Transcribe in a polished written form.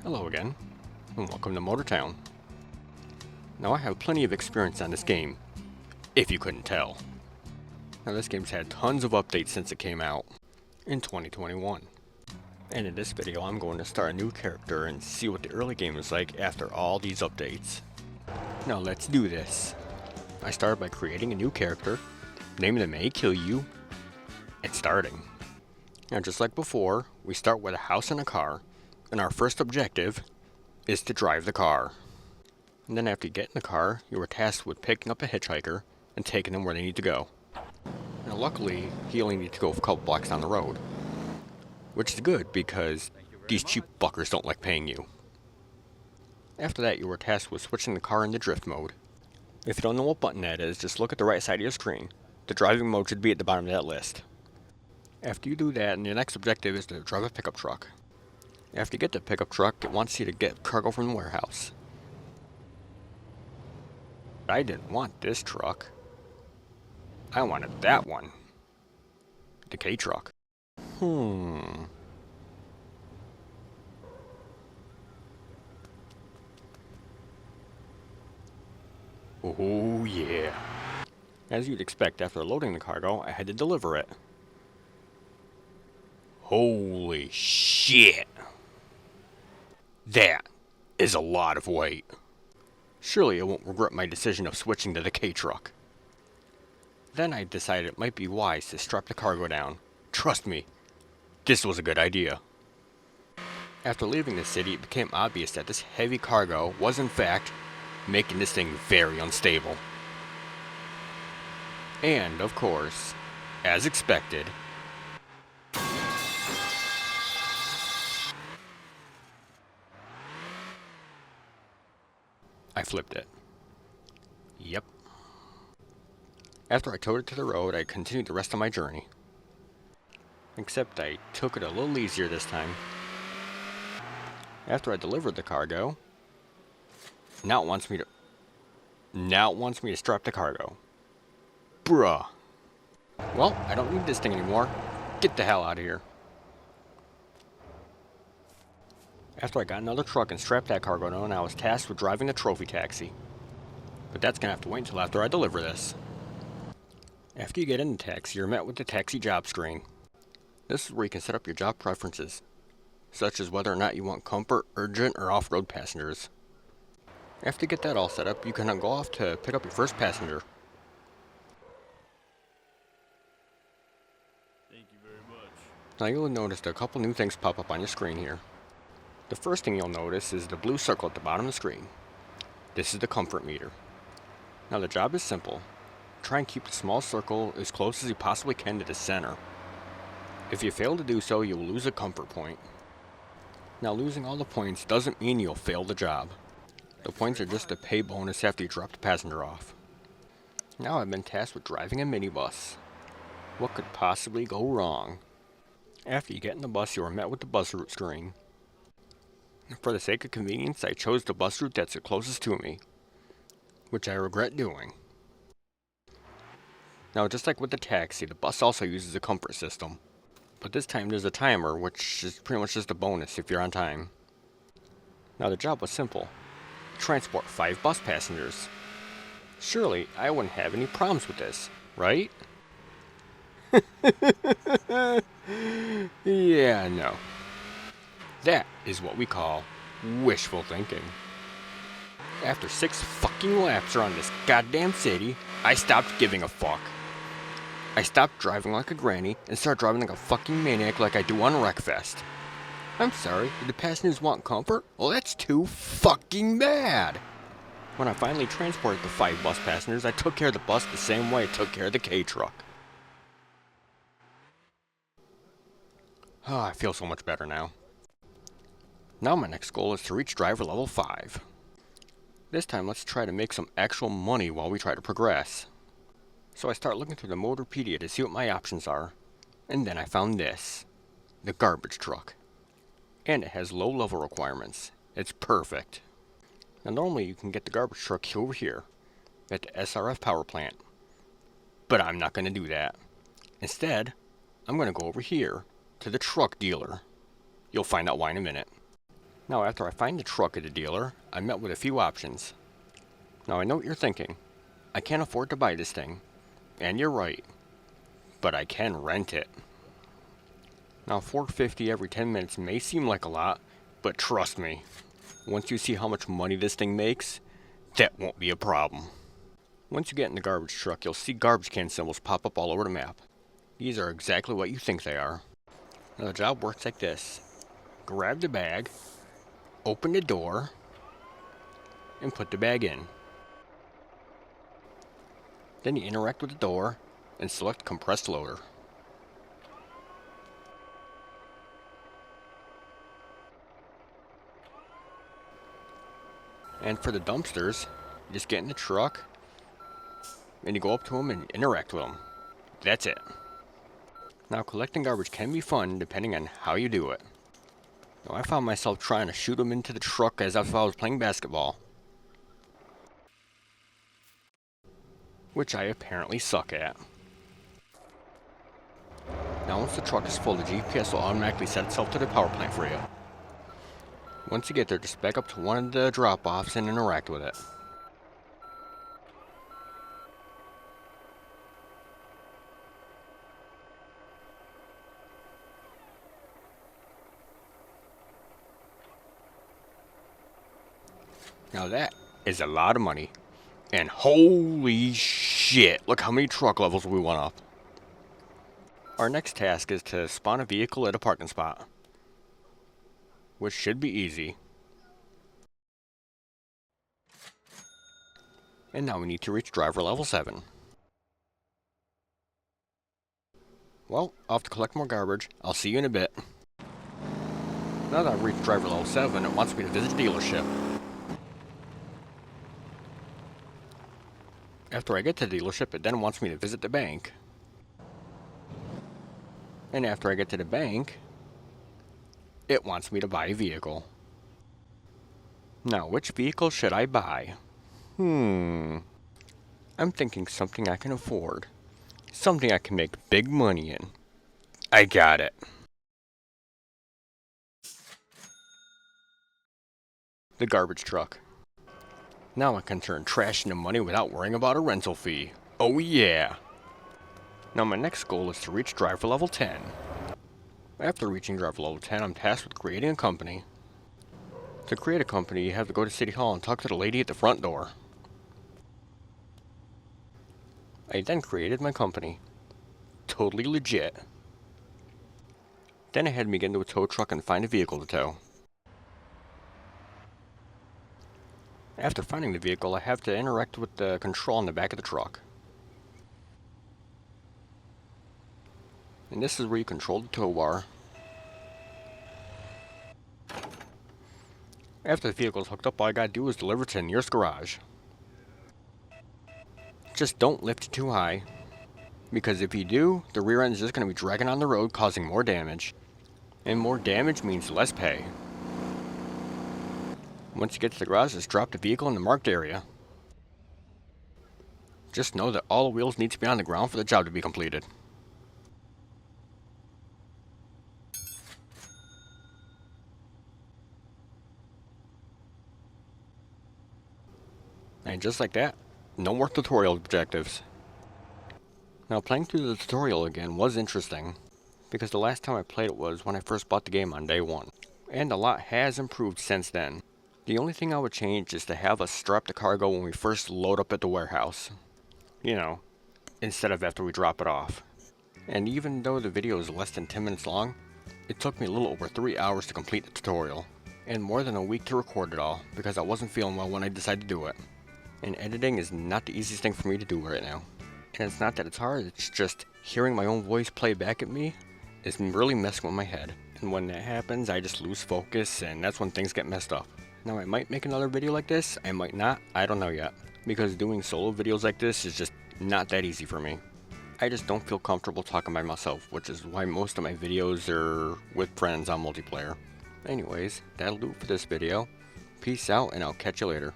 Hello again, and welcome to Motortown. Now I have plenty of experience on this game, if you couldn't tell. Now this game's had tons of updates since it came out in 2021. And in this video I'm going to start a new character and see what the early game was like after all these updates. Now let's do this. I started by creating a new character, naming them May Kill You, and starting. Now just like before, we start with a house and a car, and our first objective is to drive the car. And then after you get in the car, you are tasked with picking up a hitchhiker and taking them where they need to go. Now luckily, he only needs to go a couple blocks down the road, which is good because these cheap fuckers don't like paying you. After that, you are tasked with switching the car into drift mode. If you don't know what button that is, just look at the right side of your screen. The driving mode should be at the bottom of that list. After you do that, and your next objective is to drive a pickup truck. After you get the pickup truck, it wants you to get cargo from the warehouse. I didn't want this truck. I wanted that one. The K truck. Oh yeah. As you'd expect, after loading the cargo, I had to deliver it. Holy shit! That is a lot of weight. Surely I won't regret my decision of switching to the K truck. Then I decided it might be wise to strap the cargo down. Trust me, this was a good idea. After leaving the city, it became obvious that this heavy cargo was in fact making this thing very unstable. And, of course, as expected, I flipped it. Yep. After I towed it to the road, I continued the rest of my journey. Except I took it a little easier this time. After I delivered the cargo, now it wants me to strap the cargo. Bruh. Well, I don't need this thing anymore. Get the hell out of here. After I got another truck and strapped that cargo down, I was tasked with driving the trophy taxi. But that's gonna have to wait until after I deliver this. After you get in the taxi, you're met with the taxi job screen. This is where you can set up your job preferences, such as whether or not you want comfort, urgent, or off-road passengers. After you get that all set up, you can then go off to pick up your first passenger. Thank you very much. Now you'll notice a couple new things pop up on your screen here. The first thing you'll notice is the blue circle at the bottom of the screen. This is the comfort meter. Now the job is simple. Try and keep the small circle as close as you possibly can to the center. If you fail to do so, you will lose a comfort point. Now losing all the points doesn't mean you'll fail the job. The points are just a pay bonus after you drop the passenger off. Now I've been tasked with driving a minibus. What could possibly go wrong? After you get in the bus, you are met with the bus route screen. For the sake of convenience, I chose the bus route that's the closest to me, which I regret doing. Now, just like with the taxi, the bus also uses a comfort system, but this time there's a timer, which is pretty much just a bonus if you're on time. Now, the job was simple. Transport 5 bus passengers. Surely, I wouldn't have any problems with this, right? Yeah, no. That is what we call wishful thinking. After 6 fucking laps around this goddamn city, I stopped giving a fuck. I stopped driving like a granny and started driving like a fucking maniac like I do on Wreckfest. I'm sorry, did the passengers want comfort? Well, that's too fucking bad. When I finally transported the 5 bus passengers, I took care of the bus the same way I took care of the K truck. Oh, I feel so much better now. Now my next goal is to reach driver level 5. This time let's try to make some actual money while we try to progress. So I start looking through the Motorpedia to see what my options are. And then I found this. The garbage truck. And it has low level requirements. It's perfect. Now normally you can get the garbage truck over here at the SRF power plant. But I'm not going to do that. Instead, I'm going to go over here to the truck dealer. You'll find out why in a minute. Now after I find the truck at the dealer, I'm met with a few options. Now I know what you're thinking. I can't afford to buy this thing. And you're right. But I can rent it. Now $4.50 every 10 minutes may seem like a lot, but trust me, once you see how much money this thing makes, that won't be a problem. Once you get in the garbage truck, you'll see garbage can symbols pop up all over the map. These are exactly what you think they are. Now the job works like this. Grab the bag, open the door, and put the bag in. Then you interact with the door and select compressed loader. And for the dumpsters, you just get in the truck and you go up to them and interact with them. That's it. Now collecting garbage can be fun depending on how you do it. Now I found myself trying to shoot them into the truck as if I was playing basketball, which I apparently suck at. Now once the truck is full, the GPS will automatically set itself to the power plant for you. Once you get there, just back up to one of the drop-offs and interact with it. Now that is a lot of money. And holy shit, look how many truck levels we went up. Our next task is to spawn a vehicle at a parking spot, which should be easy. And now we need to reach driver level 7. Well, I'll have to collect more garbage. I'll see you in a bit. Now that I've reached driver level 7, it wants me to visit the dealership. After I get to the dealership, it then wants me to visit the bank. And after I get to the bank, it wants me to buy a vehicle. Now, which vehicle should I buy? I'm thinking something I can afford. Something I can make big money in. I got it. The garbage truck. Now I can turn trash into money without worrying about a rental fee. Oh yeah! Now my next goal is to reach driver level 10. After reaching driver level 10, I'm tasked with creating a company. To create a company, you have to go to City Hall and talk to the lady at the front door. I then created my company. Totally legit. Then I had me get into a tow truck and find a vehicle to tow. After finding the vehicle, I have to interact with the control on the back of the truck. And this is where you control the tow bar. After the vehicle is hooked up, all I gotta do is deliver it to the nearest garage. Just don't lift it too high, because if you do, the rear end is just gonna be dragging on the road, causing more damage. And more damage means less pay. Once you get to the garage, just drop the vehicle in the marked area. Just know that all the wheels need to be on the ground for the job to be completed. And just like that, no more tutorial objectives. Now playing through the tutorial again was interesting, because the last time I played it was when I first bought the game on day 1. And a lot has improved since then. The only thing I would change is to have us strap the cargo when we first load up at the warehouse. You know, instead of after we drop it off. And even though the video is less than 10 minutes long, it took me a little over 3 hours to complete the tutorial. And more than a week to record it all, because I wasn't feeling well when I decided to do it. And editing is not the easiest thing for me to do right now. And it's not that it's hard, it's just hearing my own voice play back at me is really messing with my head. And when that happens, I just lose focus, and that's when things get messed up. Now I might make another video like this, I might not, I don't know yet. Because doing solo videos like this is just not that easy for me. I just don't feel comfortable talking by myself, which is why most of my videos are with friends on multiplayer. Anyways, that'll do it for this video. Peace out, and I'll catch you later.